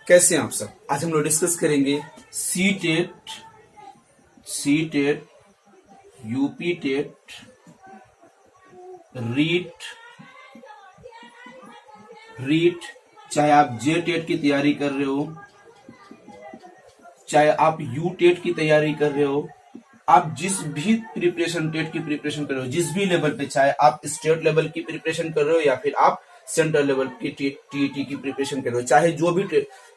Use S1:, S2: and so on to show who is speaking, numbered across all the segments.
S1: कैसे हैं आप सब। आज हम लोग डिस्कस करेंगे C TET, UP TET, REET, चाहे आप जे टेट की तैयारी कर रहे हो, चाहे आप यू टेट की तैयारी कर रहे हो, आप जिस भी प्रिपरेशन टेट की प्रिपरेशन कर रहे हो, जिस भी लेवल पे, चाहे आप स्टेट लेवल की प्रिपरेशन कर रहे हो या फिर आप सेंट्रल लेवल की टीईटी की प्रिपरेशन कर रहे हो, चाहे जो भी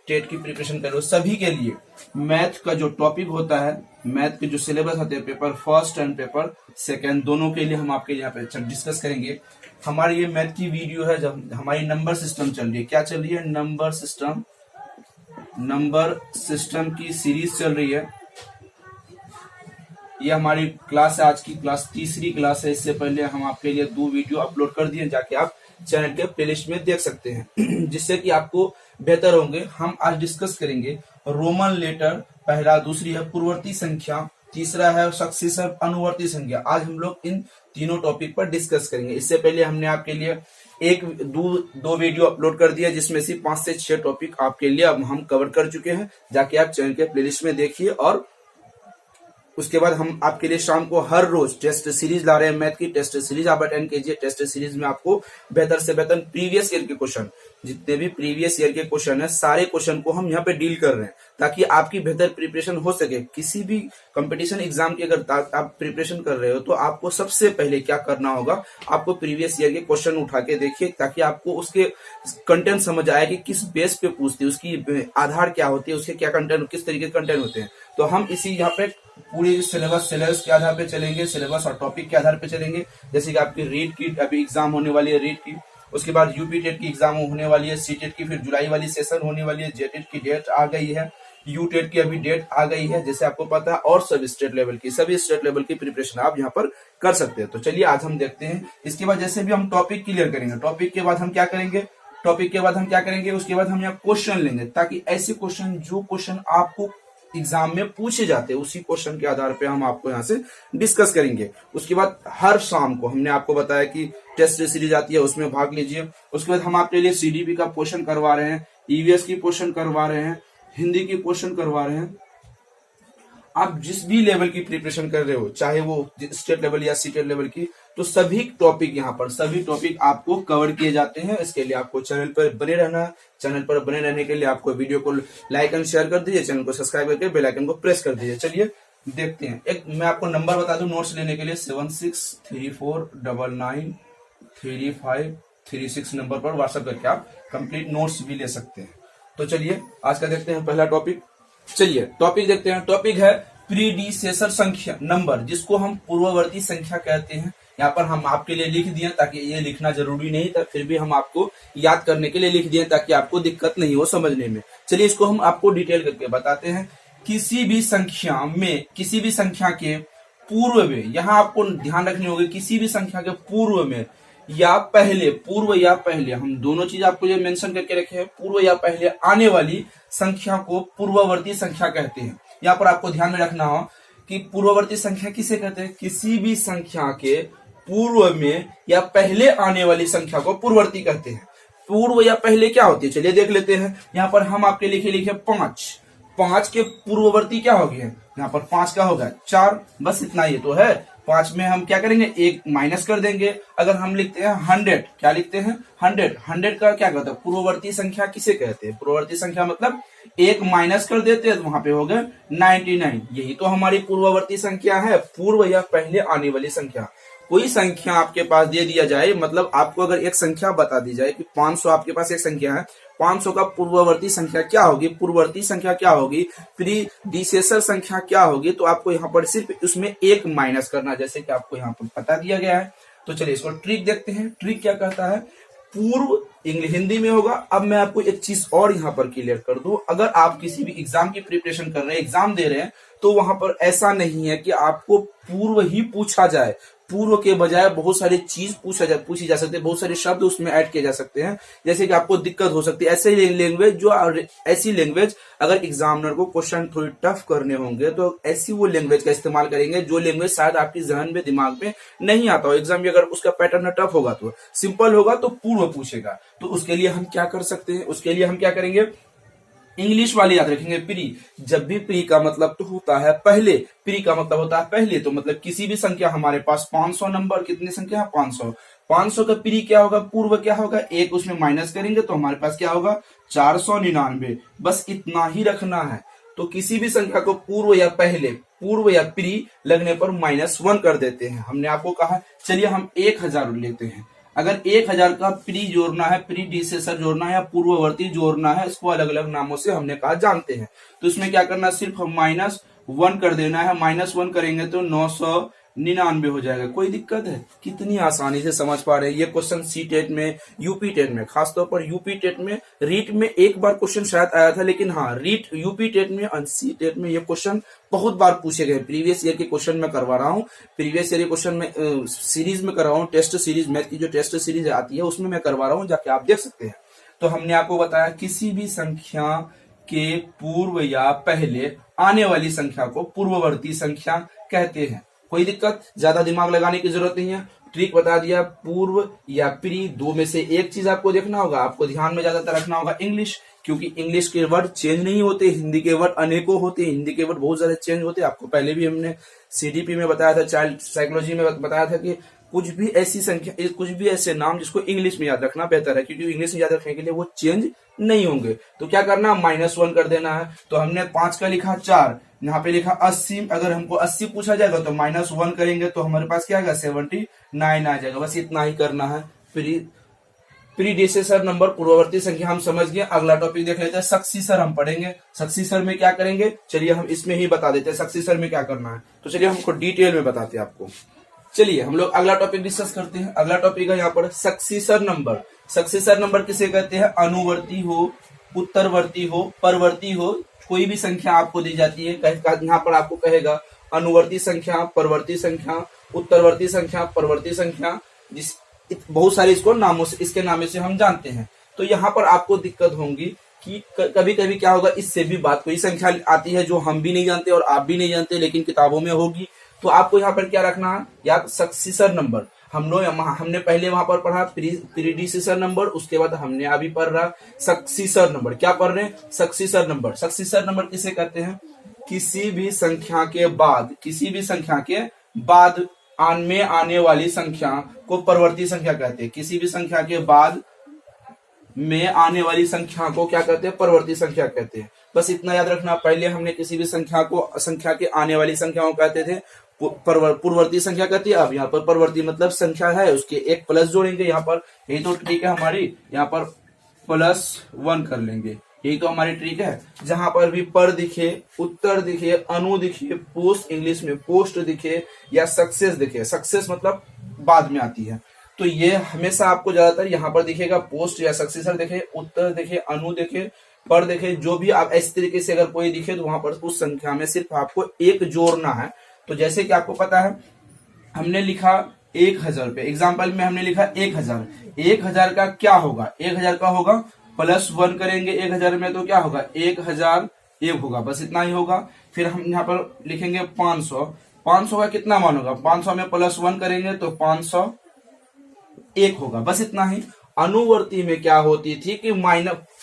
S1: टेट की प्रिपरेशन कर रहे हो, सभी के लिए मैथ का जो टॉपिक होता है, मैथ के जो सिलेबस होते हैं, paper first and paper second, दोनों के लिए हम आपके यहाँ पे डिस्कस करेंगे। हमारी ये मैथ की वीडियो है, जब हमारी नंबर सिस्टम चल रही है, क्या चल रही है, नंबर सिस्टम की सीरीज चल रही है। ये हमारी क्लास है, आज की क्लास तीसरी क्लास है। इससे पहले हम आपके लिए 2 वीडियो अपलोड कर दिए, जाके आप चैनल के प्लेलिस्ट में देख सकते हैं जिससे कि आपको बेहतर होंगे। हम आज डिस्कस करेंगे रोमन लेटर, पहला, दूसरी है पूर्ववर्ती संख्या, तीसरा है सक्सेसिव अनुवर्ती संख्या। आज हम लोग इन तीनों टॉपिक पर डिस्कस करेंगे। इससे पहले हमने आपके लिए दो वीडियो अपलोड कर दिया, जिसमें से 5 से 6 टॉपिक आपके लिए अब हम कवर कर चुके हैं। जाके आप चैनल के प्लेलिस्ट में देखिए। और उसके बाद हम आपके लिए शाम को हर रोज टेस्ट सीरीज ला रहे हैं, मैथ की टेस्ट सीरीज आप अटेंड कीजिए। टेस्ट सीरीज में आपको बेहतर से बेहतर प्रीवियस ईयर के क्वेश्चन, जितने भी प्रीवियस ईयर के क्वेश्चन है, सारे क्वेश्चन को हम यहाँ पे डील कर रहे हैं, ताकि आपकी बेहतर प्रिपरेशन हो सके। किसी भी कंपटीशन एग्जाम की अगर आप प्रिपरेशन कर रहे हो, तो आपको सबसे पहले क्या करना होगा, आपको प्रीवियस ईयर के क्वेश्चन उठा के देखिए, ताकि आपको उसके कंटेंट समझ आए कि किस बेस पे पूछती है, उसकी आधार क्या होती है, उसके क्या कंटेंट, किस तरीके के कंटेंट होते हैं। तो हम इसी यहाँ पे पूरी सिलेबस के आधार पे चलेंगे, सिलेबस और टॉपिक के आधार पे चलेंगे। जैसे कि आपकी रीट की अभी एग्जाम होने वाली है, रीट की, उसके बाद यूपी टेट की एग्जाम होने वाली है, सी टेट की फिर जुलाई वाली सेशन होने वाली है, जे टेट की डेट आ गई है, यू टेट की अभी डेट आ गई है, जैसे आपको पता है। और सभी स्टेट लेवल की प्रिपरेशन आप यहाँ पर कर सकते हैं। तो चलिए आज हम देखते हैं। इसके बाद जैसे भी हम टॉपिक क्लियर करेंगे, टॉपिक के बाद हम क्या करेंगे, उसके बाद हम यहाँ क्वेश्चन लेंगे, ताकि ऐसे क्वेश्चन, जो क्वेश्चन आपको एग्जाम में पूछे जाते हैं, उसी क्वेश्चन के आधार पे हम आपको यहाँ से डिस्कस करेंगे। उसके बाद हर शाम को हमने आपको बताया कि टेस्ट सीरीज आती है, उसमें भाग लीजिए। उसके बाद हम आपके लिए सीडीपी का क्वेश्चन करवा रहे हैं, ईवीएस की क्वेश्चन करवा रहे हैं, हिंदी की क्वेश्चन करवा रहे हैं। आप जिस भी लेवल की प्रिपरेशन कर रहे हो, चाहे वो स्टेट लेवल या स्टेट लेवल की, तो सभी टॉपिक यहाँ पर, सभी टॉपिक आपको कवर किए जाते हैं। इसके लिए आपको चैनल पर बने रहना है। चैनल पर बने रहने के लिए आपको वीडियो को लाइक एंड शेयर कर दीजिए, चैनल को सब्सक्राइब करके बेल आइकन को प्रेस कर दीजिए। चलिए देखते हैं। एक मैं आपको नंबर बता दूं नोट्स लेने के लिए, 7634993536 नंबर पर व्हाट्सएप करके आप कंप्लीट नोट्स भी ले सकते हैं। तो चलिए आज का देखते हैं पहला टॉपिक। चलिए टॉपिक देखते हैं। टॉपिक है प्रीडिसेसर संख्या नंबर, जिसको हम पूर्ववर्ती संख्या कहते हैं। यहाँ पर हम आपके लिए लिख दिए, ताकि ये लिखना जरूरी नहीं था, फिर भी हम आपको याद करने के लिए लिख दिए, ताकि आपको दिक्कत नहीं हो समझने में। चलिए इसको हम आपको डिटेल करके बताते हैं। किसी भी संख्या के पूर्व में, यहाँ आपको ध्यान रखनी होगी, किसी भी संख्या के पूर्व में या पहले, पूर्व या पहले, हम दोनों चीज आपको ये मेंशन करके रखे हैं। पूर्व या पहले आने वाली संख्या को पूर्ववर्ती संख्या कहते हैं। यहाँ पर आपको ध्यान में रखना हो कि पूर्ववर्ती संख्या किसे कहते हैं, किसी भी संख्या के पूर्व में या पहले आने वाली संख्या को पूर्ववर्ती कहते हैं। पूर्व या पहले क्या होती है, चलिए देख लेते हैं। यहाँ पर हम आपके लिखे 5 के पूर्ववर्ती क्या हो गए, यहाँ पर 5 का होगा 4, बस इतना ही तो है। 5 में हम क्या करेंगे, 1 माइनस कर देंगे। अगर हम लिखते हैं 100, क्या लिखते हैं 100 का क्या कहते हैं, पूर्ववर्ती संख्या किसे कहते हैं, पूर्ववर्ती संख्या मतलब 1 माइनस कर देते हैं तो वहां पे हो गए 99। यही तो हमारी पूर्ववर्ती संख्या है, पूर्व या पहले आने वाली संख्या। कोई संख्या आपके पास दे दिया जाए, मतलब आपको अगर एक संख्या बता दी जाए कि 500 आपके पास एक संख्या है, 500 का पूर्ववर्ती संख्या क्या होगी, पूर्ववर्ती संख्या क्या होगी, प्रीडिसेसर संख्या क्या होगी, तो आपको यहाँ पर सिर्फ उसमें 1 माइनस करना, जैसे कि आपको यहाँ पर बता दिया गया है। तो चलिए इसको ट्रिक देखते हैं। ट्रिक क्या कहता है, पूर्व हिंदी में होगा। अब मैं आपको एक चीज और यहाँ पर क्लियर कर दूं, अगर आप किसी भी एग्जाम की प्रिपरेशन कर रहे हैं, एग्जाम दे रहे हैं, तो वहां पर ऐसा नहीं है कि आपको पूर्व ही पूछा जाए। पूर्व के बजाय बहुत सारी चीज पूछी जा सकती है, बहुत सारे शब्द उसमें ऐड किए जा सकते हैं, जैसे कि आपको दिक्कत हो सकती है। ऐसी लैंग्वेज अगर एग्जामिनर को क्वेश्चन थोड़ी टफ करने होंगे, तो ऐसी वो लैंग्वेज का इस्तेमाल करेंगे जो लैंग्वेज शायद आपकी जहन में, दिमाग में नहीं आता हो। एग्जाम में अगर उसका पैटर्न टफ होगा, तो सिंपल होगा तो पूर्व पूछेगा। तो उसके लिए हम क्या कर सकते हैं, उसके लिए हम क्या करेंगे, इंग्लिश वाले याद रखेंगे प्री। जब भी प्री का मतलब तो होता है पहले, प्री का मतलब होता है पहले, तो मतलब किसी भी संख्या हमारे पास 500 नंबर, कितनी संख्या है 500, 500 का प्री क्या होगा, पूर्व क्या होगा, एक उसमें माइनस करेंगे तो हमारे पास क्या होगा 499। बस इतना ही रखना है। तो किसी भी संख्या को पूर्व या पहले, पूर्व या प्री लगने पर -1 कर देते हैं। हमने आपको कहा चलिए हम 1000 लेते हैं। अगर 1000 का प्री जोड़ना है, प्री डिसेसर जोड़ना है या पूर्ववर्ती जोड़ना है, इसको अलग अलग नामों से हमने कहा जानते हैं। तो इसमें क्या करना है, सिर्फ -1 कर देना है। -1 करेंगे तो 999 हो जाएगा। कोई दिक्कत है? कितनी आसानी से समझ पा रहे हैं। ये क्वेश्चन सी टेट में, यूपी टेट में, खासतौर पर यूपी टेट में, रीट में एक बार क्वेश्चन शायद आया था, लेकिन हाँ रीट, यूपी टेट में और सी टेट में ये क्वेश्चन बहुत बार पूछे गए। प्रीवियस ईयर के क्वेश्चन में करवा रहा हूँ, प्रीवियस ईयर के क्वेश्चन में सीरीज में करवा रहा हूँ, टेस्ट सीरीज, मैथ की जो टेस्ट सीरीज आती है उसमें मैं करवा रहा हूँ, जाके आप देख सकते हैं। तो हमने आपको बताया किसी भी संख्या के पूर्व या पहले आने वाली संख्या को पूर्ववर्ती संख्या कहते हैं। कोई दिक्कत? ज्यादा दिमाग लगाने की जरूरत नहीं है, ट्रिक बता दिया। पूर्व या प्री, दो में से एक चीज आपको देखना होगा। आपको ध्यान में ज्यादातर रखना होगा इंग्लिश, क्योंकि इंग्लिश के वर्ड चेंज नहीं होते, हिंदी के वर्ड अनेकों होते हैं, हिंदी के वर्ड बहुत ज्यादा चेंज होते हैं। आपको पहले भी हमने सीडीपी में बताया था, चाइल्ड साइकोलॉजी में बताया था कि कुछ भी ऐसी संख्या, कुछ भी ऐसे नाम जिसको इंग्लिश में याद रखना बेहतर है, क्योंकि इंग्लिश में याद रखने के लिए वो चेंज नहीं होंगे। तो क्या करना, -1 कर देना है। तो हमने 5 का लिखा 4, यहाँ पे लिखा 80। अगर हमको 80 पूछा जाएगा तो -1 करेंगे तो हमारे पास क्या आएगा 79 आ जाएगा। बस इतना ही करना है। प्रीडिसेसर नंबर, पूर्ववर्ती संख्या हम समझ गए। अगला टॉपिक देख लेते हैं, सक्सीसर हम पढ़ेंगे। सक्सीसर में क्या करेंगे, चलिए हम इसमें ही बता देते हैं सक्सीसर में क्या करना है। तो चलिए हमको डिटेल में बताते हैं आपको। चलिए हम लोग अगला टॉपिक डिस्कस करते हैं। अगला टॉपिक है यहाँ पर सक्सीसर नंबर। सक्सीसर नंबर किसे कहते हैं, अनुवर्ती हो, उत्तरवर्ती हो, परवर्ती हो, कोई भी संख्या आपको दी जाती है, यहाँ पर आपको कहेगा अनुवर्ती संख्या, परवर्ती संख्या, उत्तरवर्ती संख्या, परवर्ती संख्या, जिस बहुत सारे इसको नामों से, इसके नामे से हम जानते हैं। तो यहाँ पर आपको दिक्कत होगी कि कभी कभी क्या होगा, इससे भी बात, कोई संख्या आती है जो हम भी नहीं जानते और आप भी नहीं जानते, लेकिन किताबों में होगी। तो आपको यहाँ पर क्या रखना है, या सक्सीसर नंबर। हमने पहले वहां पर पढ़ा प्रीडिसेसर नंबर, उसके बाद हमने अभी पढ़ रहा सक्सीसर नंबर। क्या पढ़ रहे हैं, सक्सीसर नंबर। सक्सीसर नंबर किसे कहते हैं, किसी भी संख्या के बाद, किसी भी संख्या के बाद में आने वाली संख्या को परवर्ती संख्या कहते हैं। किसी भी संख्या के बाद में आने वाली संख्या को क्या कहते हैं, परवर्ती संख्या कहते हैं। बस इतना याद रखना। पहले हमने किसी भी संख्या को, संख्या के आने वाली संख्याओं कहते थे पूर्ववर्ती संख्या कहती है। अब यहाँ पर परवर्ती मतलब संख्या है, उसके एक प्लस जोड़ेंगे। यहाँ पर यही तो ट्रिक है हमारी, यहाँ पर +1 कर लेंगे, यही तो हमारी ट्रिक है। जहां पर भी पर दिखे, उत्तर दिखे, अनु दिखे, पोस्ट, इंग्लिश में पोस्ट दिखे, या सक्सेस दिखे, सक्सेस मतलब बाद में आती है, तो ये हमेशा आपको ज्यादातर यहाँ पर दिखेगा। पोस्ट या सक्सेसर दिखे, उत्तर दिखे, अनु दिखे, पर दिखे, जो भी आप इस तरीके से अगर कोई दिखे तो वहां पर उस संख्या में सिर्फ आपको एक जोड़ना है। तो जैसे कि आपको पता है, हमने लिखा 1000 पे, एग्जाम्पल में हमने लिखा 1000। 1000 का क्या होगा, 1000 का होगा +1 करेंगे 1000 में, तो क्या होगा 1001 होगा। बस इतना ही होगा। फिर हम यहाँ पर लिखेंगे 500। 500 का कितना मान होगा, 500 में +1 करेंगे तो 501 होगा। बस इतना ही। अनुवर्ती में क्या होती थी कि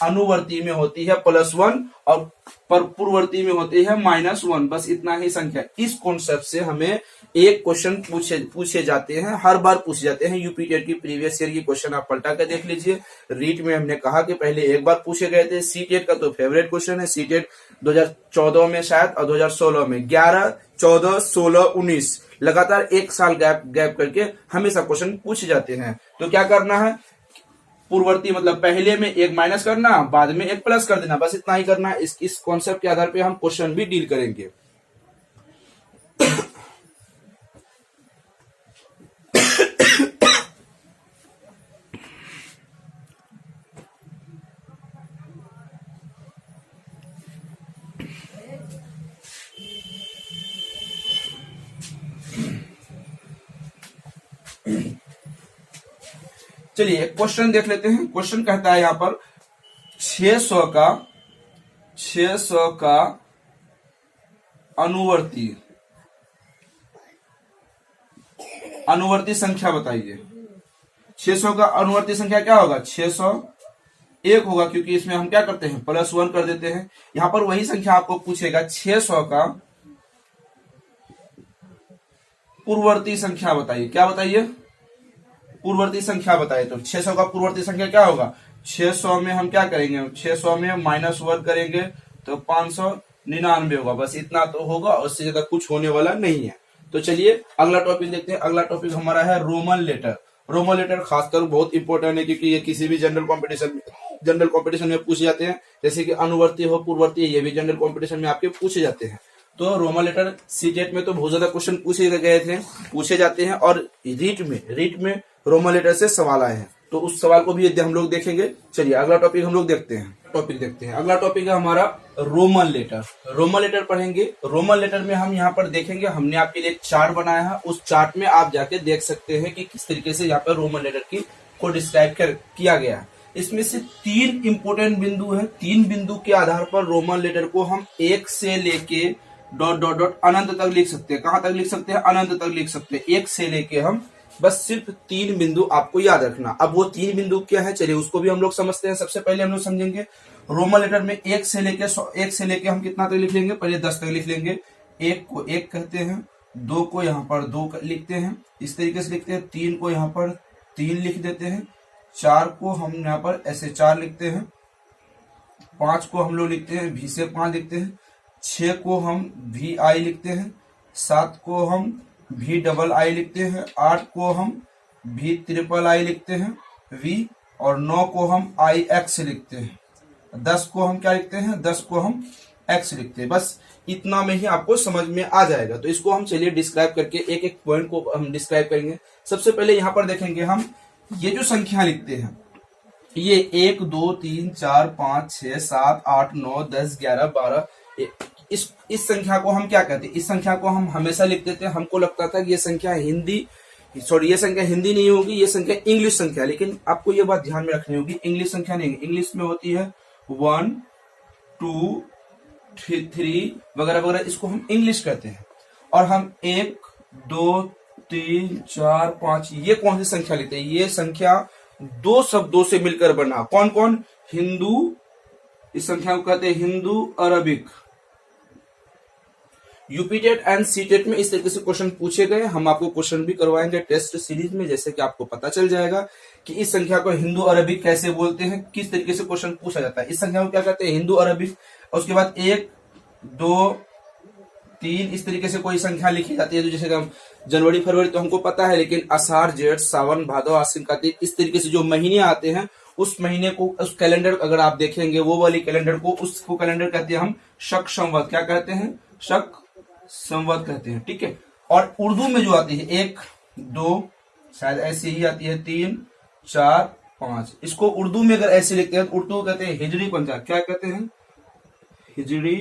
S1: अनुवर्ती में होती है +1 और पूर्ववर्ती में होती है -1। बस इतना ही संख्या। इस कॉन्सेप्ट से हमें एक क्वेश्चन पूछे जाते हैं, हर बार पूछे जाते हैं। यूपी टेट की प्रीवियस ईयर की क्वेश्चन आप पलटा कर देख लीजिए। रीट में हमने कहा कि पहले एक बार पूछे गए थे। सी टेट का तो फेवरेट क्वेश्चन है। सी टेट 2014 में शायद और 2016 में, 11, 14, 16, 19 लगातार एक साल गैप करके हमेशा क्वेश्चन पूछे जाते हैं। तो क्या करना है, पूर्ववर्ती मतलब पहले में एक माइनस करना, बाद में एक प्लस कर देना। बस इतना ही करना है। इस कॉन्सेप्ट के आधार पे हम क्वेश्चन भी डील करेंगे। चलिए एक क्वेश्चन देख लेते हैं। क्वेश्चन कहता है यहाँ पर 600 का अनुवर्ती संख्या बताइए। 600 का अनुवर्ती संख्या क्या होगा, 600 1 होगा, क्योंकि इसमें हम क्या करते हैं +1 कर देते हैं। यहां पर वही संख्या आपको पूछेगा 600 का पूर्ववर्ती संख्या बताइए। क्या बताइए? पूर्ववर्ती संख्या बताइए। तो 600 का पूर्ववर्ती संख्या क्या होगा? 600 में हम क्या करेंगे? 600 में -1 करेंगे तो 599 होगा। बस इतना तो होगा, उससे ज्यादा कुछ होने वाला नहीं है। तो चलिए अगला टॉपिक देखते हैं। अगला टॉपिक हमारा है रोमन लेटर। रोमन लेटर खासकर बहुत इंपॉर्टेंट है, क्योंकि ये किसी भी जनरल कॉम्पिटिशन में पूछे जाते हैं। जैसे कि अनुवर्ती हो, पूर्ववर्ती, ये भी जनरल कॉम्पिटिशन में आपके पूछे जाते हैं। तो रोमन लेटर सीटेट में तो बहुत ज्यादा क्वेश्चन पूछे जाते हैं, और रीट में रोमन लेटर से सवाल आए हैं। तो उस सवाल को भी हम लोग देखेंगे। चलिए अगला टॉपिक हम लोग देखते हैं। अगला टॉपिक है हमारा रोमन लेटर। रोमन लेटर पढ़ेंगे। रोमन लेटर में हम यहाँ पर देखेंगे, हमने आपके लिए एक चार्ट बनाया है। उस चार्ट में आप जाके देख सकते हैं कि किस तरीके से यहाँ पर रोमन लेटर को डिस्क्राइब किया गया है। इसमें से 3 इंपोर्टेंट बिंदु है। 3 बिंदु के आधार पर रोमन लेटर को हम 1 से लेके ... अनंत तक लिख सकते हैं। कहां तक लिख सकते हैं? अनंत तक लिख सकते हैं। 1 से लेके हम बस सिर्फ 3 बिंदु आपको याद रखना। अब वो 3 बिंदु क्या है, चलिए उसको भी हम लोग समझते हैं। सबसे पहले हम लोग समझेंगे रोमन लेटर में 1 से लेके हम कितना तक लिख लेंगे? पहले 10 तक लिख लेंगे। 1 को 1 कहते हैं, 2 को यहाँ पर 2 लिखते हैं, इस तरीके से लिखते हैं। 3 को यहाँ पर 3 लिख देते हैं। 4 को हम यहाँ पर ऐसे 4 लिखते हैं। 5 को हम लोग लिखते हैं V से 5 लिखते हैं। 6 को हम VI लिखते हैं। 7 को हम VII लिखते हैं। 8 को हम VIII लिखते हैं V, और 9 को हम IX लिखते हैं। 10 को हम क्या लिखते हैं? 10 को हम X लिखते हैं। बस इतना में ही आपको समझ में आ जाएगा। तो इसको हम चलिए डिस्क्राइब करके एक एक पॉइंट को हम डिस्क्राइब करेंगे। सबसे पहले यहाँ पर देखेंगे हम ये जो संख्या लिखते हैं, ये 1 2 3 4 5 6 7 8 9 10 11 12, इस संख्या को हम क्या कहते हैं? इस संख्या को हम हमेशा लिखते थे। हमको लगता था कि ये संख्या हिंदी नहीं होगी, ये संख्या इंग्लिश संख्या। लेकिन आपको ये बात ध्यान में रखनी होगी, इंग्लिश संख्या नहीं। इंग्लिश में होती है 1 2 3 वगैरह वगैरह, इसको हम इंग्लिश कहते हैं। और हम 1 2 3 4 5 ये कौन सी संख्या लिखते हैं? ये संख्या 2 शब्दों से मिलकर बना। कौन कौन? हिंदू, इस संख्या को कहते हैं Hindu Arabic. UPTET and CTET में इस तरीके से क्वेश्चन पूछे गए। हम आपको क्वेश्चन भी करवाएंगे टेस्ट सीरीज में, जैसे कि आपको पता चल जाएगा कि इस संख्या को हिंदू अरबिक कैसे बोलते हैं, किस तरीके से क्वेश्चन पूछा जाता है। इस संख्या को क्या कहते हैं? Hindu Arabic. और उसके बाद 1 2 3 इस तरीके से कोई संख्या लिखी जाती है। तो जैसे कि जनवरी फरवरी तो हमको पता है, लेकिन आषाढ़ जेठ सावन भादव आश्विन कार्तिक इस तरीके से जो महीने आते हैं, उस महीने को, उस कैलेंडर अगर आप देखेंगे, वो वाली कैलेंडर को, उसको कैलेंडर कहते हैं हम शक संवत। क्या कहते हैं? शक संवत कहते हैं। ठीक है। और उर्दू में जो आती है 1 2 शायद ऐसी ही आती है 3 4 5, इसको उर्दू में अगर ऐसे लिखते हैं तो उर्दू कहते हैं हिजरी पंचांग। क्या कहते हैं? हिजरी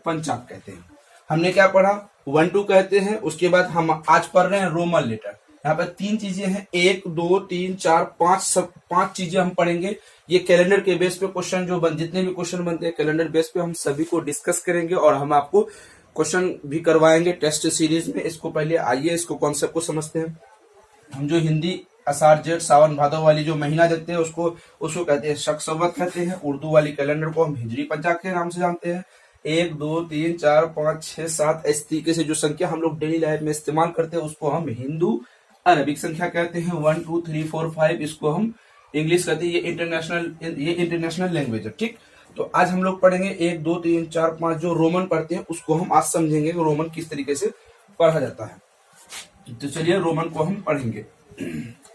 S1: पंचांग कहते हैं। हमने क्या पढ़ा? 1 2 कहते हैं। उसके बाद हम आज पढ़ रहे हैं रोमन लेटर। यहाँ पर 3 चीजें हैं, 1 2 3 4 5, सब 5 चीजें हम पढ़ेंगे। ये कैलेंडर के बेस पे क्वेश्चन जितने भी क्वेश्चन बनते हैं कैलेंडर बेस पे, हम सभी को डिस्कस करेंगे और हम आपको क्वेश्चन भी करवाएंगे टेस्ट सीरीज में। इसको पहले आइए इसको कॉन्सेप्ट को समझते हैं। हम जो हिंदी आषाढ़ जेठ सावन भादव वाली जो महीना देखते हैं उसको कहते हैं शक संवत कहते हैं। उर्दू वाली कैलेंडर को हम हिजरी पंचांग के नाम से जानते हैं। 1 2 3 4 5 6 7 इस तरीके से जो संख्या हम लोग डेली लाइफ में इस्तेमाल करते हैं उसको हम हिंदू अरबिक संख्या कहते हैं। 1 2 3 4 5 इसको हम इंग्लिश कहते हैं। ये इंटरनेशनल लैंग्वेज है। ठीक। तो आज हम लोग पढ़ेंगे 1 2 3 4 5 जो रोमन पढ़ते हैं उसको हम आज समझेंगे रोमन किस तरीके से पढ़ा जाता है। तो चलिए रोमन को हम पढ़ेंगे,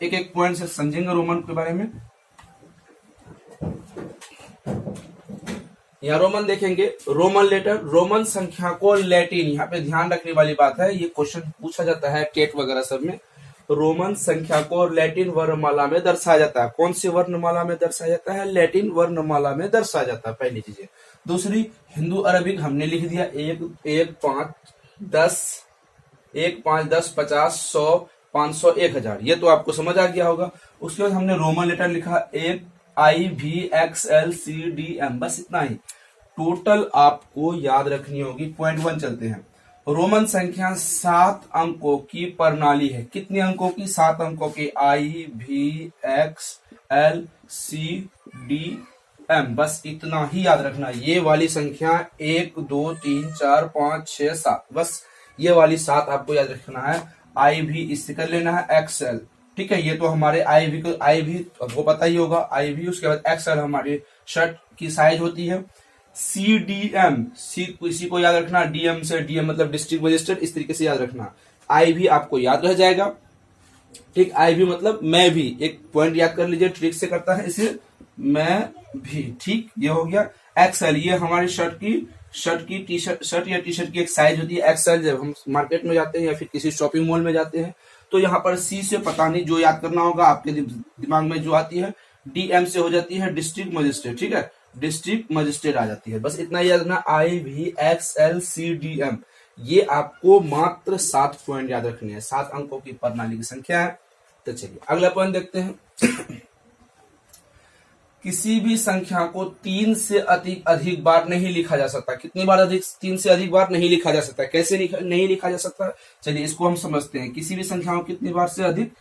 S1: एक एक पॉइंट से समझेंगे रोमन के बारे में। यहाँ रोमन देखेंगे, रोमन लेटर, रोमन संख्या को लैटिन, यहाँ पे ध्यान रखने वाली बात है, ये क्वेश्चन पूछा जाता है टेट वगैरह सब में। रोमन संख्या को लैटिन वर्णमाला में दर्शाया जाता है। कौन सी वर्णमाला में दर्शाया जाता है? लैटिन वर्णमाला में दर्शाया जाता है, पहली चीज। दूसरी, हिंदू अरबिक हमने लिख दिया 1 1 5 10 1 5 10 50 100 500 1000, ये तो आपको समझ आ गया होगा। उसके बाद हमने रोमन लेटर लिखा 1 IVXLCDM, बस इतना ही। टोटल आपको याद रखनी होगी। पॉइंट 1 चलते हैं। रोमन संख्या 7 अंकों की प्रणाली है। कितने अंकों की? 7 अंकों की। एल सी डी एम, बस इतना ही याद रखना। ये वाली संख्या 1 2 3 4 5 6 7, बस ये वाली 7 आपको याद रखना है। आई भी इससे कर लेना है एक्सएल, ठीक है। ये तो हमारे आई भी आपको पता ही होगा, आई भी। उसके बाद एक्सएल हमारी शर्ट की साइज होती है। सी डी एम, इसी को याद रखना, डीएम से, डीएम मतलब डिस्ट्रिक्ट मजिस्ट्रेट, इस तरीके से याद रखना। आई भी आपको याद रह जाएगा, ठीक। आई भी मतलब मैं भी, एक पॉइंट याद कर लीजिए, ट्रिक से करता है इसे, मैं भी, ठीक। ये हो गया एक्सएल, ये हमारी शर्ट या टी शर्ट की एक साइज होती है एक्सएल। जब हम मार्केट में जाते हैं या फिर किसी शॉपिंग मॉल में जाते हैं तो यहाँ पर सी से पता नहीं, जो याद करना होगा आपके दिमाग में जो आती है, डीएम से हो जाती है डिस्ट्रिक्ट मजिस्ट्रेट, ठीक है, डिस्ट्रिक्ट मजिस्ट्रेट आ जाती है। बस इतना याद रखना, आई भी एक्सएल सी डी एम। ये आपको मात्र 7 पॉइंट याद रखने हैं, 7 अंकों की प्रणाली की संख्या है। तो चलिए अगला पॉइंट देखते हैं। किसी भी संख्या को 3 से अधिक बार नहीं लिखा जा सकता। कितनी बार अधिक? 3 से अधिक बार नहीं लिखा जा सकता। कैसे नहीं लिखा जा सकता, चलिए इसको हम समझते हैं। किसी भी संख्या को कितनी बार से अधिक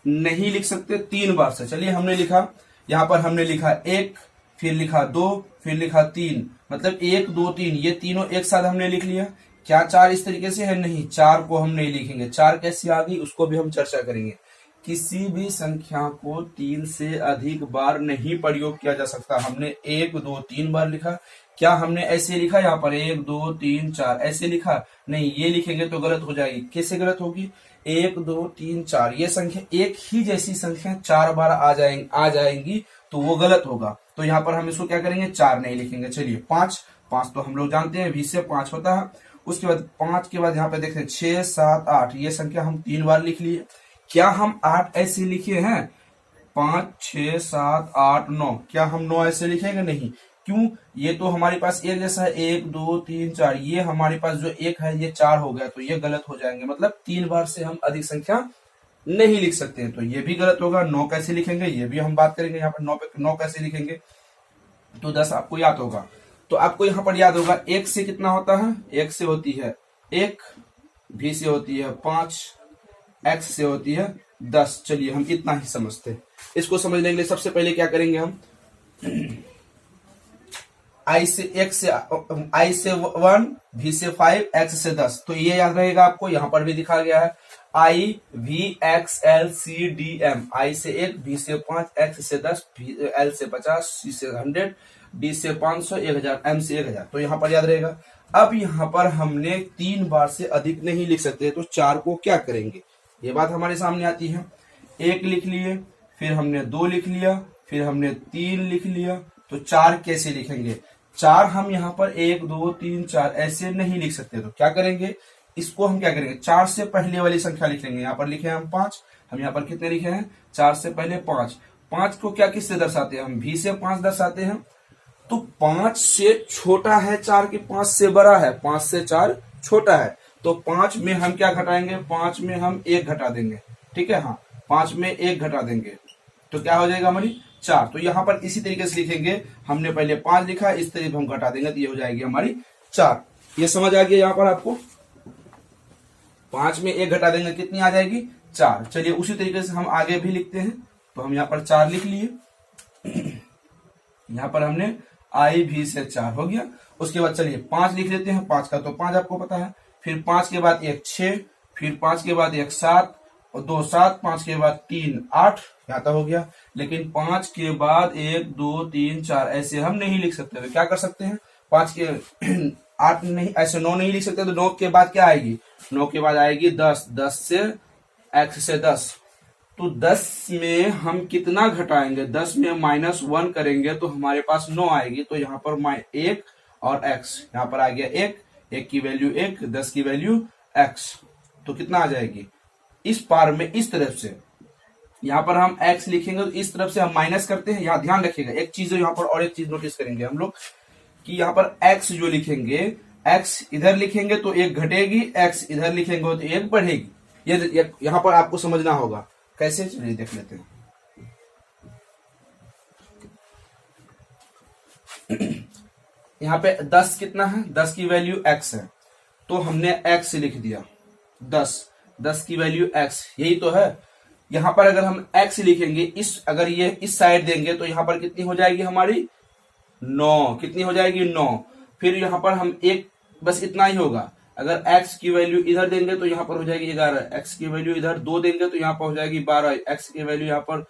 S1: नहीं लिख सकते? 3 बार से। चलिए हमने लिखा, यहाँ पर हमने लिखा 1, फिर लिखा 2, फिर लिखा 3, मतलब 1 2 3, ये तीनों एक साथ हमने लिख लिया। क्या 4 इस तरीके से है? नहीं, 4 को हम नहीं लिखेंगे। 4 कैसी आ गई उसको भी हम चर्चा करेंगे। किसी भी संख्या को 3 से अधिक बार नहीं प्रयोग किया जा सकता। हमने 1 2 3 बार लिखा, क्या हमने ऐसे लिखा यहाँ पर 1 2 3 4 ऐसे लिखा? नहीं, ये लिखेंगे तो गलत हो जाएगी। कैसे गलत होगी? 1 2 3 4, ये संख्या एक ही जैसी संख्या 4 बार आ जाएंगी तो वो गलत होगा। तो यहाँ पर हम इसको क्या करेंगे? 4 नहीं लिखेंगे। चलिए 5 तो हम लोग जानते हैं 20 से 5 होता है। उसके बाद 5 के बाद यहाँ पे देखते हैं 6 7 8, ये संख्या हम 3 बार लिख लिए। क्या हम 8 ऐसे लिखे हैं? 5 6 7 8 9, क्या हम 9 ऐसे लिखेंगे? नहीं। क्यों? ये तो हमारे पास एक जैसा है, 1 2 3 4, ये हमारे पास जो 1 है ये 4 हो गया, तो ये गलत हो जाएंगे। मतलब 3 बार से हम अधिक संख्या नहीं लिख सकते हैं, तो ये भी गलत होगा। 9 कैसे लिखेंगे ये भी हम बात करेंगे। यहाँ पर 9 कैसे लिखेंगे? तो 10 आपको याद होगा। तो आपको यहाँ पर याद होगा 1 से कितना होता है? 1 से होती है 1, भी से होती है 5, एक्स से होती है 10। चलिए हम इतना ही समझते हैं। इसको समझने के लिए सबसे पहले क्या करेंगे हम? आई से 1 से आई से 1, भी से 5, एक्स से 10, तो ये याद रहेगा आपको। यहाँ पर भी दिखा गया है I V X L C D M. I से 1, भी से 5, एक्स से 10, एल से 50, सी से 100, डी से 500, 1000, एम से 1000, तो यहाँ पर याद रहेगा। अब यहाँ पर हमने 3 बार से अधिक नहीं लिख सकते, तो 4 को क्या करेंगे? ये बात हमारे सामने आती है। 1 लिख लिए, फिर हमने 2 लिख लिया, फिर हमने 3 लिख लिया, तो 4 कैसे लिखेंगे? 4 हम यहाँ पर 1 2 3 4 ऐसे नहीं लिख सकते, तो क्या करेंगे? इसको हम क्या करेंगे? 4 से पहले वाली संख्या लिख लेंगे। यहाँ पर लिखे हैं हम 5, हम यहाँ पर कितने लिखे हैं? 4 से पहले 5। 5 को क्या किससे दर्शाते हैं? हम भी से 5 दर्शाते हैं। तो 5 से छोटा है 4 की 5 से बड़ा है, 5 से 4 छोटा है, तो 5 में हम क्या घटाएंगे? 5 में हम 1 घटा देंगे, ठीक है। हाँ, 5 में 1 घटा देंगे तो क्या हो जाएगा हमारी? 4। तो यहाँ पर इसी तरीके से लिखेंगे। हमने पहले 5 लिखा, इस तरीके से हम घटा देंगे तो ये हो जाएगी हमारी 4। ये समझ आ गया यहाँ पर आपको? 5 में 1 घटा देंगे, कितनी आ जाएगी? 4। चलिए उसी तरीके से हम आगे भी लिखते हैं। तो हम यहाँ पर 4 लिख लिए। यहाँ पर हमने आई भी से 4 हो गया। उसके बाद चलिए 5 लिख लेते हैं। 5 का तो 5 आपको पता है। फिर 5 के बाद 1 6, फिर 5 के बाद 1 7, और 2 7, 5 के बाद 3 8, यहाँ तक हो गया। लेकिन 5 के बाद 1 2 3 4 ऐसे हम नहीं लिख सकते, तो क्या कर सकते हैं? 5 के 8 नहीं, ऐसे 9 नहीं लिख सकते, तो 9 के बाद क्या आएगी? 9 के बाद आएगी 10, 10 से एक्स से 10, तो 10 में हम कितना घटाएंगे? 10 में -1 करेंगे तो हमारे पास 9 आएगी। तो यहाँ पर 1 और एक्स, यहाँ पर आ गया 1 की वैल्यू 1, 10 की वैल्यू x, तो कितना आ जाएगी? इस पार में इस तरफ से यहाँ पर हम x लिखेंगे तो इस तरफ से हम माइनस करते हैं। यहाँ ध्यान रखिएगा एक चीज यहाँ पर, और एक चीज नोटिस करेंगे हम लोग कि यहाँ पर x जो लिखेंगे, x इधर लिखेंगे तो 1 घटेगी, x इधर लिखेंगे तो 1 बढ़ेगी। ये यहाँ पर आपको समझना होगा। कैसे? चलिए देख लेते हैं। यहाँ पे 10 कितना है? 10 की वैल्यू x है, तो हमने x लिख दिया। 10 की वैल्यू x, यही तो है। यहाँ पर अगर हम x लिखेंगे, अगर ये इस साइड देंगे तो यहाँ पर कितनी हो जाएगी हमारी 9, कितनी हो जाएगी 9। फिर यहाँ पर हम एक बस इतना ही होगा, अगर x की वैल्यू इधर देंगे तो यहाँ पर हो जाएगी 11, x की वैल्यू इधर 2 देंगे तो यहाँ पर हो जाएगी 12, x की वैल्यू यहाँ पर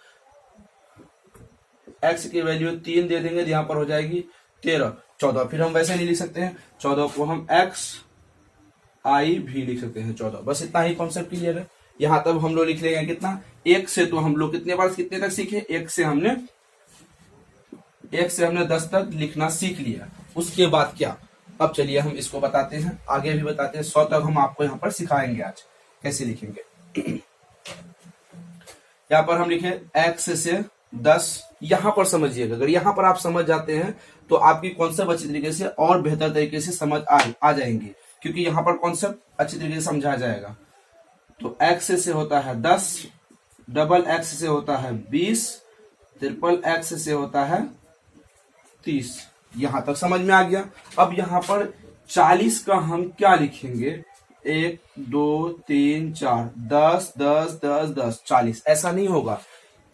S1: x की वैल्यू 3 दे देंगे तो यहाँ पर हो जाएगी 13, 14। फिर हम वैसे नहीं लिख सकते हैं, 14 को हम x i भी लिख सकते हैं 14। बस इतना ही कॉन्सेप्ट क्लियर है। यहाँ तक हम लोग लिख लेंगे कितना, एक से तो हम लोग कितने बार कितने तक सीखे, एक से हमने 10 तक लिखना सीख लिया। उसके बाद क्या, अब चलिए हम इसको बताते हैं, आगे भी बताते हैं। 100 तक हम आपको यहाँ पर सिखाएंगे आज कैसे लिखेंगे। यहाँ पर हम लिखे x से 10, यहाँ पर समझिएगा, अगर यहाँ पर आप समझ जाते हैं तो आपकी कॉन्सेप्ट अच्छी तरीके से और बेहतर तरीके से समझ आ जाएंगे, क्योंकि यहाँ पर कॉन्सेप्ट अच्छी तरीके से समझा जाएगा। तो x से होता है 10, डबल x से होता है 20, ट्रिपल x से होता है 30। यहां तक समझ में आ गया। अब यहाँ पर 40 का हम क्या लिखेंगे, 1 2 3 4, 10 10 10 10 40। ऐसा नहीं होगा,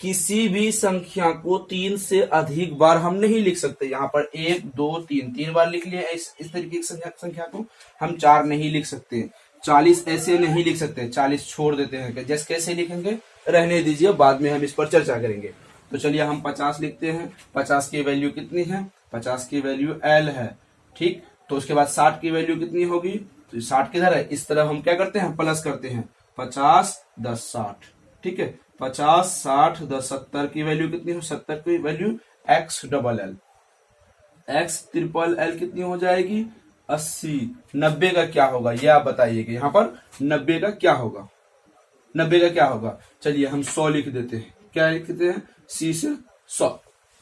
S1: किसी भी संख्या को 3 से अधिक बार हम नहीं लिख सकते। यहाँ पर 1 2 3 3 बार लिख लिया, इस तरीके की संख्या को हम 4 नहीं लिख सकते। 40 ऐसे नहीं लिख सकते, 40 छोड़ देते हैं। जैसे कैसे लिखेंगे रहने दीजिए, बाद में हम इस पर चर्चा करेंगे। तो चलिए हम 50 लिखते हैं। 50 की वैल्यू कितनी है, 50 की वैल्यू L है, ठीक। तो उसके बाद 60 की वैल्यू कितनी होगी, तो 60 किधर है, इस तरफ हम क्या करते हैं प्लस करते हैं, 50 10 60, ठीक है। 50 60 10 70 की वैल्यू कितनी हो, 70 की value x double L, x triple L कितनी हो जाएगी 80। 90 का क्या होगा ये आप बताइएगा, यहाँ पर 90 का क्या होगा, 90 का क्या होगा। चलिए हम 100 लिख देते हैं, क्या लिखते हैं, C से 100,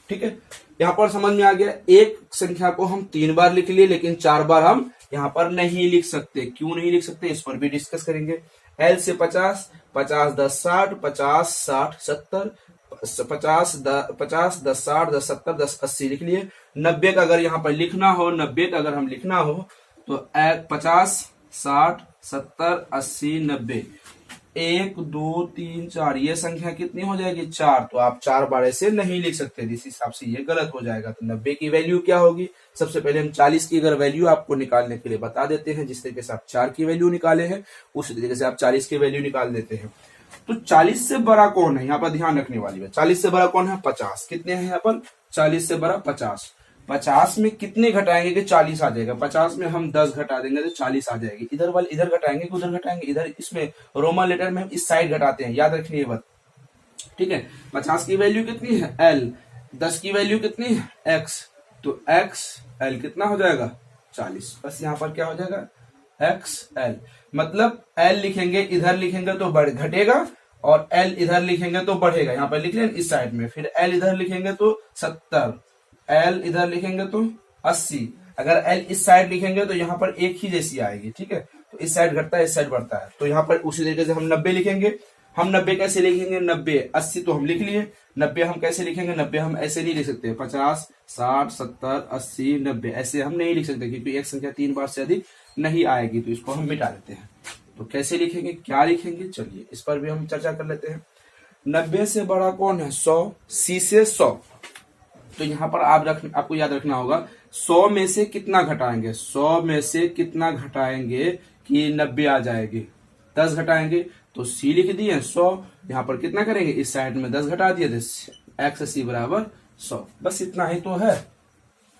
S1: ठीक है। यहाँ पर समझ में आ गया, एक संख्या को हम 3 बार लिख लिए, लेकिन 4 बार हम यहाँ पर नहीं लिख सकते। क्यों नहीं लिख सकते, इस पर भी डिस्कस करेंगे। L से 50, 50 10 60, 50 60 70, 50 10 60 10 70 10 80 लिख लिए। 90 का अगर यहाँ पर लिखना हो, 90 का अगर हम लिखना हो तो 50 60 70 80 90, 1 2 3 4, ये संख्या कितनी हो जाएगी 4। तो आप 4 बार ऐसे नहीं लिख सकते, इस हिसाब से ये गलत हो जाएगा। तो 90 की वैल्यू क्या होगी, सबसे पहले हम 40 की अगर वैल्यू आपको निकालने के लिए बता देते हैं, जिस तरीके से आप 4 की वैल्यू निकाले हैं उसी तरीके से आप 40 की वैल्यू निकाल देते हैं। तो 40 से बड़ा कौन है, यहाँ पर ध्यान रखने वाली है। 40 से बड़ा कौन है, 50। कितने हैं यहाँ पर, 40 से बड़ा 50। 50 में कितने घटाएंगे कि 40 आ जाएगा, 50 में हम 10 घटा देंगे तो 40 आ जाएगी। इधर वाले इधर घटाएंगे कि उधर घटाएंगे, इधर इसमें रोमन लेटर में हम इस साइड घटाते हैं, याद रखिए ये बात, ठीक है। 50 की वैल्यू कितनी है L, 10 की वैल्यू कितनी है X, तो X L कितना हो जाएगा 40। बस यहाँ पर क्या हो जाएगा X L, मतलब L लिखेंगे इधर लिखेंगे तो घटेगा, और L इधर लिखेंगे तो बढ़ेगा। यहाँ पर लिख लें इस साइड में, फिर L इधर लिखेंगे तो 70, L इधर लिखेंगे तो 80। अगर L इस साइड लिखेंगे तो यहाँ पर एक ही जैसी आएगी, ठीक है। तो इस साइड घटता है, इस साइड बढ़ता है। तो यहाँ पर उसी तरीके से हम 90 लिखेंगे। हम 90 कैसे लिखेंगे, 90 80 तो हम लिख लिए, 90 हम कैसे लिखेंगे, 90 हम ऐसे नहीं लिख सकते, 50 60 70 80 90 ऐसे हम नहीं लिख सकते, क्योंकि एक संख्या 3 बार से अधिक नहीं आएगी। तो इसको हम मिटा देते हैं। तो कैसे लिखेंगे, क्या लिखेंगे, चलिए इस पर भी हम चर्चा कर लेते हैं। 90 से बड़ा कौन है 100, C से 100। तो यहाँ पर आपको याद रखना होगा 100 में से कितना घटाएंगे, 100 में से कितना घटाएंगे कि 90 आ जाएगी, 10 घटाएंगे तो C लिख दिए 100। यहाँ पर कितना करेंगे, इस साइड में 10 घटा दिए, x बराबर 100। बस इतना ही तो है।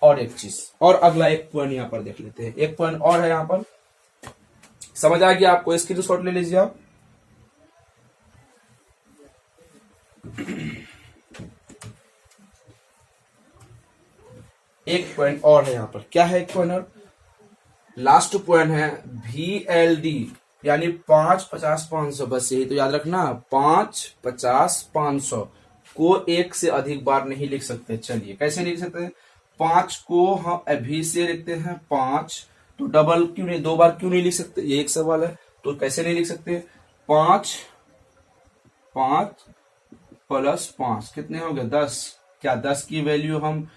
S1: और एक चीज और, अगला एक पॉइंट यहाँ पर देख लेते हैं, एक पॉइंट और है यहाँ पर, समझ आ गया आपको, स्क्रीनशॉट ले लीजिए आप। एक पॉइंट और है यहाँ पर, क्या है एक पॉइंट और, लास्ट पॉइंट है VLD, यानी 5 50 500। बस यही तो याद रखना, 5 50 500 को एक से अधिक बार नहीं लिख सकते। चलिए कैसे लिख सकते हैं, 5 को हम अभी से लिखते हैं 5, तो डबल क्यों नहीं, 2 बार क्यों नहीं लिख सकते, ये एक सवाल है। तो कैसे नहीं लिख सकते, 5 5 प्लस 5 कितने हो गए 10। क्या 10 की वैल्यू हम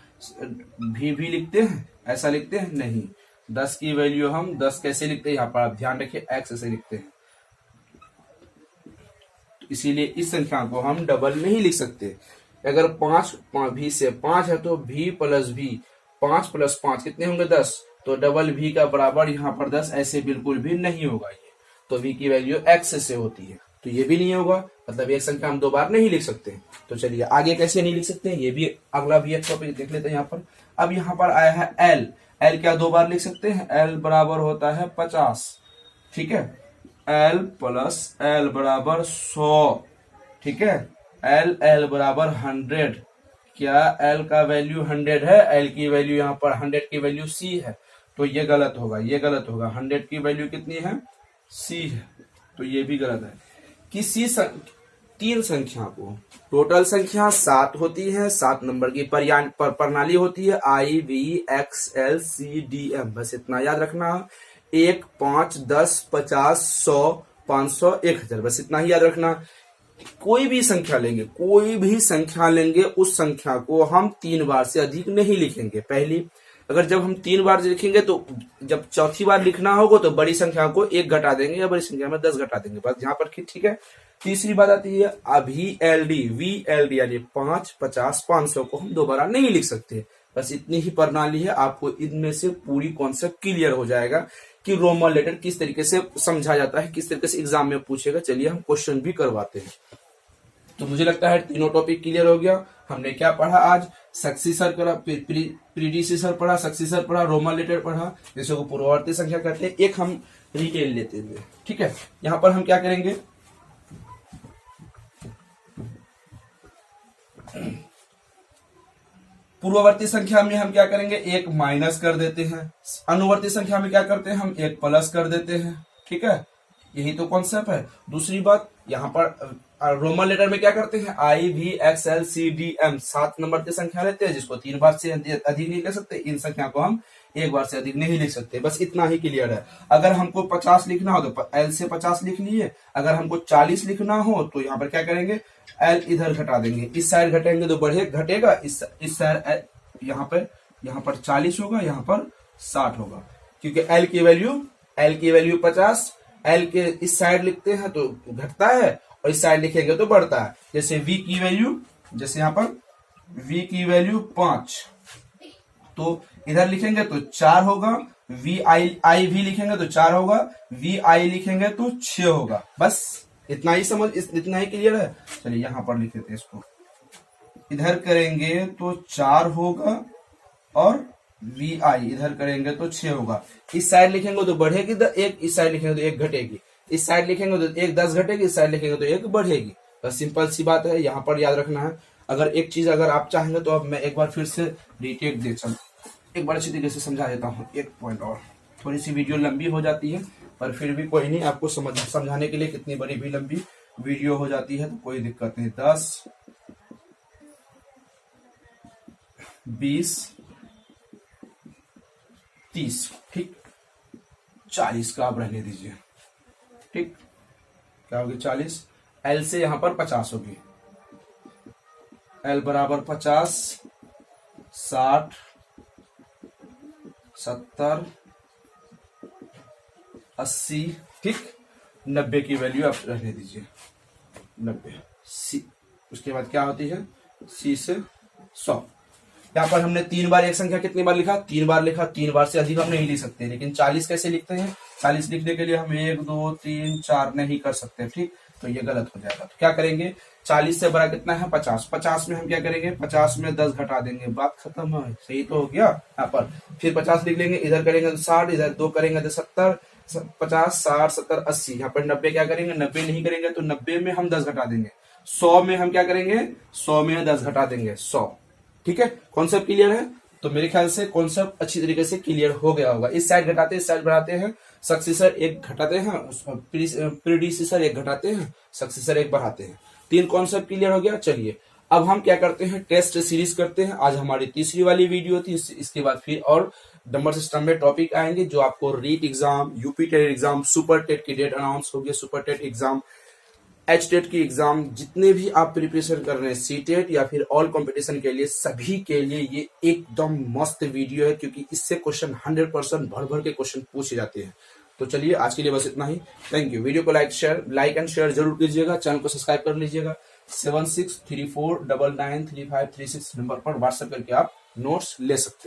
S1: भी लिखते हैं, ऐसा लिखते हैं नहीं। 10 की वैल्यू हम 10 कैसे लिखते हैं, यहाँ पर आप ध्यान रखिए x से लिखते हैं। तो इसीलिए इस संख्या को हम डबल नहीं लिख सकते। अगर 5 भी से 5 है तो v प्लस v, 5 प्लस 5 कितने होंगे 10, तो डबल v का बराबर यहाँ पर 10 ऐसे बिल्कुल भी नहीं होगा ये। तो v की वैल्यू x से होती है, तो ये भी नहीं होगा, मतलब एक संख्या हम 2 बार नहीं लिख सकते। तो चलिए आगे कैसे नहीं लिख सकते हैं, ये भी अगला भी एक टॉपिक देख लेते हैं यहाँ पर। अब यहाँ पर आया है l, l क्या 2 बार लिख सकते हैं, l बराबर होता है 50, ठीक है, l प्लस l बराबर 100, ठीक है, l बराबर 100। क्या l का वैल्यू 100 है, l की वैल्यू यहाँ पर 100 की वैल्यू c है, तो ये गलत होगा, ये गलत होगा। 100 की वैल्यू कितनी है, c है, तो ये भी गलत है। किसी तीन संख्या को, टोटल संख्या 7 होती है, 7 नंबर की प्रणाली होती है, I V X L C D M, बस इतना याद रखना। 1, 5, 10, 50, 100, 500, 1000, बस इतना ही याद रखना। कोई भी संख्या लेंगे, कोई भी संख्या लेंगे, उस संख्या को हम 3 बार से अधिक नहीं लिखेंगे। पहली अगर जब हम 3 बार लिखेंगे तो जब चौथी बार लिखना होगा तो बड़ी संख्या को 1 घटा देंगे या बड़ी संख्या में 10 घटा देंगे, बस यहाँ पर ठीक है। तीसरी बात आती है अभी LD VLD यानी 5, 50, 500 को हम दोबारा नहीं लिख सकते। बस इतनी ही प्रणाली है, आपको इनमें से पूरी कॉन्सेप्ट क्लियर हो जाएगा कि रोमन लेटर किस तरीके से समझा जाता है, किस तरीके से एग्जाम में पूछेगा। चलिए हम क्वेश्चन भी करवाते हैं। तो मुझे लगता है तीनों टॉपिक क्लियर हो गया। हमने क्या पढ़ा आज, सक्सीसर पढ़ा, प्रीडिसेसर पढ़ा, सक्सीसर पढ़ा, रोमन लेटर पढ़ा, जिसको को पूर्ववर्ती संख्या कहते हैं। एक हम डिटेल लेते हुए, ठीक है, यहाँ पर हम क्या करेंगे, पूर्ववर्ती संख्या में हम क्या करेंगे, 1 माइनस कर देते हैं, अनुवर्ती संख्या में क्या करते हैं, हम 1 प्लस कर देते हैं, ठीक है, यही तो कॉन्सेप्ट है। दूसरी बात यहाँ पर रोमन लेटर में क्या करते हैं, I V X L C D M 7 number की संख्या लेते हैं, जिसको 3 बार से अधिक नहीं ले सकते। इन संख्या को हम 1 बार से अधिक नहीं लिख सकते, बस इतना ही क्लियर है। अगर हमको 50 लिखना हो तो L से 50 लिख लिए, अगर हमको 40 लिखना हो तो यहाँ पर क्या करेंगे, L इधर घटा देंगे, इस साइड घटेंगे तो घटेगा, इस साइड यहाँ पर 40 होगा, यहाँ पर 60 होगा, क्योंकि L की वैल्यू 50, L के इस साइड लिखते हैं तो घटता है और इस साइड लिखेंगे तो बढ़ता है। जैसे V की वैल्यू, जैसे यहाँ पर V की वैल्यू 5, तो इधर लिखेंगे तो 4 होगा, I V लिखेंगे तो 4 होगा, VI लिखेंगे तो 6 होगा। बस इतना ही इतना ही क्लियर है। चलिए यहाँ पर लिख देते हैं इसको, इधर करेंगे तो 4 होगा और VI इधर करेंगे तो 6 होगा। इस साइड लिखेंगे तो बढ़ेगी 1, इस साइड लिखेंगे तो 1 घटेगी, इस साइड लिखेंगे तो 1 10 घटेगी, इस साइड लिखेंगे तो 1 बढ़ेगी। बस सिंपल सी बात है, यहाँ पर याद रखना है। अगर एक चीज अगर आप चाहेंगे तो अब मैं एक बार फिर से रिटेक दे एक बार अच्छी तरीके से समझा देता हूँ। एक पॉइंट और, थोड़ी सी वीडियो लंबी हो जाती है पर फिर भी कोई नहीं, आपको समझाने के लिए कितनी बड़ी भी लंबी वीडियो हो जाती है तो कोई दिक्कत नहीं। 10, 20, 30, ठीक, 40 का आप रहने दीजिए, ठीक, क्या होगी 40, L से यहां पर 50 होगी, L बराबर 50, 60, 70, 80, ठीक, 90 की वैल्यू आप रहने दीजिए, 90। सी उसके बाद क्या होती है, C से 100। यहाँ पर हमने 3 बार एक संख्या कितनी बार लिखा, 3 बार लिखा, 3 बार से अधिक हम नहीं लिख सकते। लेकिन 40 कैसे लिखते हैं, 40 लिखने के लिए हम 1 2 3 4 नहीं कर सकते, ठीक, तो ये गलत हो जाएगा। तो क्या करेंगे, 40 से बड़ा कितना है 50, 50 में हम क्या करेंगे, 50 में 10 घटा देंगे, बात खत्म है। सही तो हो गया यहाँ पर। फिर 50 लिख लेंगे, इधर करेंगे तो 60, इधर 2 करेंगे तो 70, 50, 60, 70, 80। यहाँ पर 90 क्या करेंगे, 90 नहीं करेंगे तो 90 में हम 10 घटा देंगे। 100 में हम क्या करेंगे, 100 में 10 घटा देंगे, 100। ठीक है, कॉन्सेप्ट क्लियर है। तो मेरे ख्याल से कॉन्सेप्ट अच्छी तरीके से क्लियर हो गया होगा। इस साइड घटाते हैं, इस साइड बढ़ाते हैं, सक्सेसर 1 घटाते हैं, प्रीडिसेसर 1 घटाते हैं, सक्सेसर 1 बढ़ाते हैं। 3 कॉन्सेप्ट क्लियर हो गया। चलिए अब हम क्या करते हैं, टेस्ट सीरीज करते हैं। आज हमारी तीसरी वाली वीडियो थी। इसके बाद फिर और नंबर सिस्टम में टॉपिक आएंगे जो आपको REET exam, UP TET exam, super TET की डेट अनाउंस हो गई, super TET exam, H TET की एग्जाम, जितने भी आप प्रिपरेशन कर रहे हैं, सी टेट या फिर ऑल कंपटीशन के लिए, सभी के लिए ये एकदम मस्त वीडियो है, क्योंकि इससे क्वेश्चन 100% भर भर के क्वेश्चन पूछे जाते हैं। तो चलिए आज के लिए बस इतना ही। Thank you. वीडियो को लाइक एंड शेयर जरूर कीजिएगा, चैनल को सब्सक्राइब कर लीजिएगा। 7634993536 नंबर पर व्हाट्सएप करके आप नोट्स ले सकते हैं।